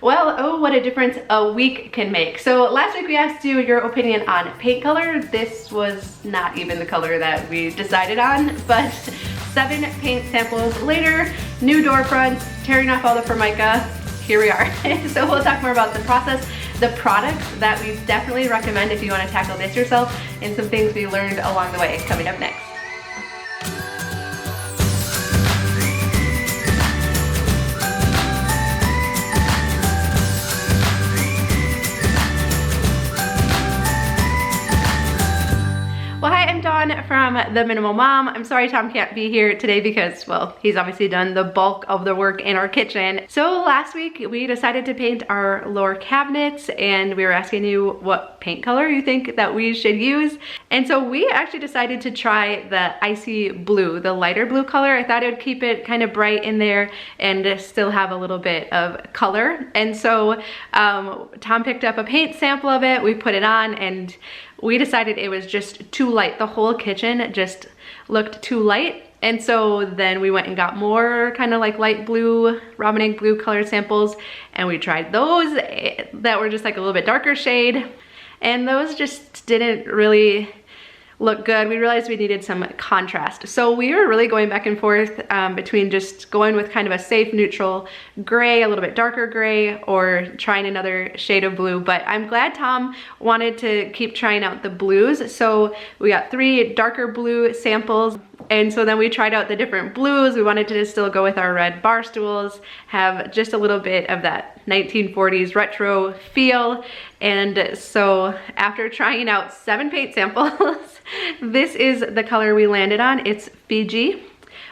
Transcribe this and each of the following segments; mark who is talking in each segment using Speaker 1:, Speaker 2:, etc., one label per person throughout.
Speaker 1: Well, oh, what a difference a week can make. So last week we asked you your opinion on paint color. This was not even the color that we decided on, but 7 paint samples later, new door fronts, tearing off all the Formica, here we are. So we'll talk more about the process, the products that we definitely recommend if you want to tackle this yourself, and some things we learned along the way coming up next. Well, hi, I'm Dawn from The Minimal Mom. I'm sorry Tom can't be here today because, well, he's obviously done the bulk of the work in our kitchen. So last week we decided to paint our lower cabinets, and we were asking you what paint color you think that we should use. And so we actually decided to try the icy blue, the lighter blue color. I thought it would keep it kind of bright in there and still have a little bit of color. And so Tom picked up a paint sample of it, we put it on, and we decided it was just too light. The whole kitchen just looked too light. And so then we went and got more kind of like light blue, robin egg blue colored samples, and we tried those that were just like a little bit darker shade. And those just didn't really look good. We realized we needed some contrast. So we were really going back and forth between just going with kind of a safe neutral gray, a little bit darker gray, or trying another shade of blue. But I'm glad Tom wanted to keep trying out the blues. So we got 3 darker blue samples. And so then we tried out the different blues. We wanted to still go with our red bar stools, have just a little bit of that 1940s retro feel. And so after trying out 7 paint samples, this is the color we landed on. It's Fiji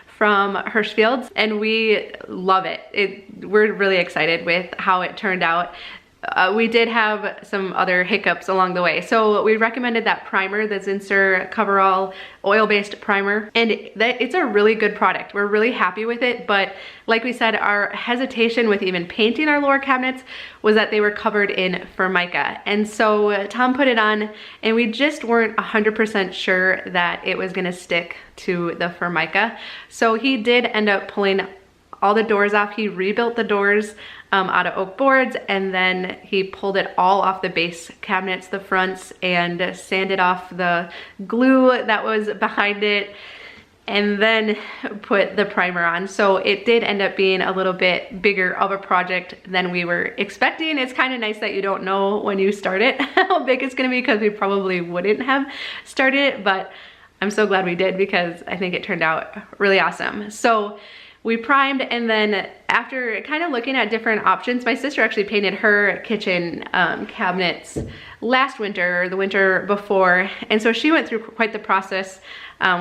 Speaker 1: from Hirschfield's, and we love it. We're really excited with how it turned out. We did have some other hiccups along the way. So we recommended that primer, the Zinsser Coverall oil-based primer, and it's a really good product. We're really happy with it, but like we said, our hesitation with even painting our lower cabinets was that they were covered in Formica. And so Tom put it on, and we just weren't 100% sure that it was gonna stick to the Formica. So he did end up pulling all the doors off. He rebuilt the doors out of oak boards, and then he pulled it all off the base cabinets, the fronts, and sanded off the glue that was behind it, and then put the primer on. So it did end up being a little bit bigger of a project than we were expecting. It's kind of nice that you don't know when you start it how big it's gonna be, because we probably wouldn't have started it, but I'm so glad we did because I think it turned out really awesome. So we primed, and then after kind of looking at different options, my sister actually painted her kitchen cabinets last winter, or the winter before, and so she went through quite the process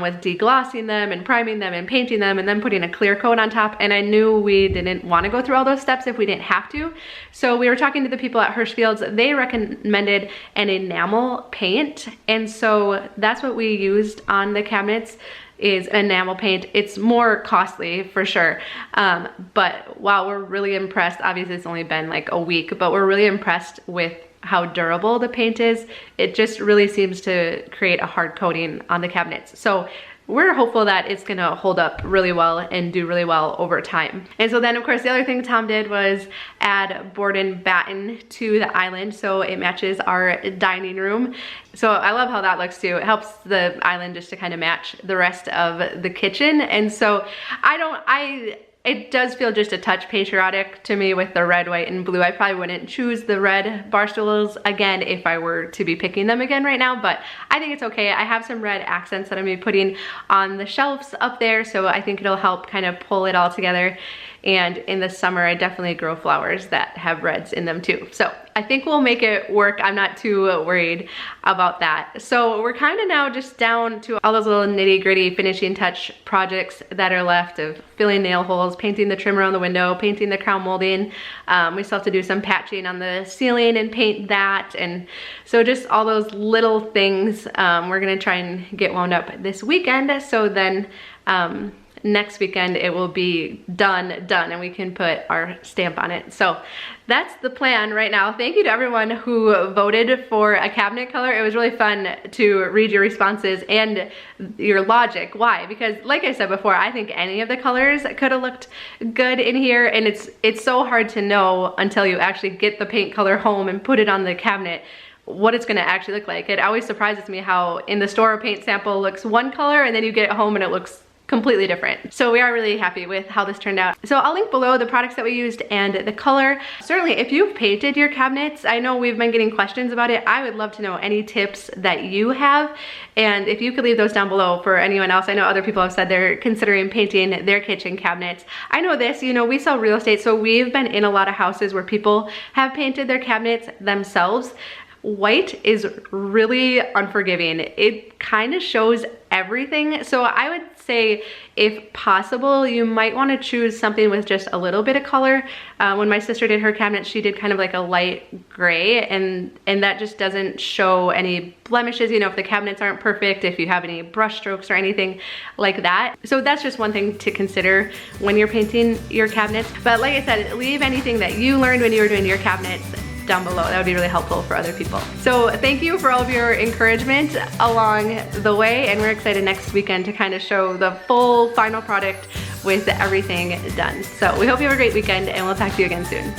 Speaker 1: with deglossing them and priming them and painting them and then putting a clear coat on top, and I knew we didn't want to go through all those steps if we didn't have to. So we were talking to the people at Hirschfield's. They recommended an enamel paint, and so that's what we used on the cabinets, is enamel paint. It's more costly for sure, but wow, we're really impressed. Obviously it's only been like a week, but we're really impressed with how durable the paint is. It just really seems to create a hard coating on the cabinets. So we're hopeful that it's gonna hold up really well and do really well over time. And so then of course the other thing Tom did was add board and batten to the island so it matches our dining room. So I love how that looks too. It helps the island just to kind of match the rest of the kitchen. And so it does feel just a touch patriotic to me with the red, white, and blue. I probably wouldn't choose the red bar stools again if I were to be picking them again right now, but I think it's okay. I have some red accents that I'm gonna be putting on the shelves up there, so I think it'll help kind of pull it all together. And in the summer, I definitely grow flowers that have reds in them too. So I think we'll make it work. I'm not too worried about that. So we're kind of now just down to all those little nitty gritty finishing touch projects that are left, of filling nail holes, painting the trim around the window, painting the crown molding. We still have to do some patching on the ceiling and paint that. And so just all those little things we're gonna try and get wound up this weekend. So then next weekend it will be done, and we can put our stamp on it. So that's the plan right now. Thank you to everyone who voted for a cabinet color. It was really fun to read your responses and your logic. Why? Because like I said before, I think any of the colors could have looked good in here, and it's so hard to know until you actually get the paint color home and put it on the cabinet what it's gonna actually look like. It always surprises me how in the store a paint sample looks one color and then you get it home and it looks completely different. So we are really happy with how this turned out. So I'll link below the products that we used and the color. Certainly if you've painted your cabinets, I know we've been getting questions about it. I would love to know any tips that you have, and if you could leave those down below for anyone else. I know other people have said they're considering painting their kitchen cabinets. I know this, you know, we sell real estate, so we've been in a lot of houses where people have painted their cabinets themselves. White is really unforgiving. It kind of shows everything. So I would say if possible, you might want to choose something with just a little bit of color. When my sister did her cabinet, she did kind of like a light gray, and that just doesn't show any blemishes, you know, if the cabinets aren't perfect, if you have any brush strokes or anything like that. So that's just one thing to consider when you're painting your cabinets. But like I said, leave anything that you learned when you were doing your cabinets down below. That would be really helpful for other people. So thank you for all of your encouragement along the way, and we're excited next weekend to kind of show the full final product with everything done. So we hope you have a great weekend, and we'll talk to you again soon.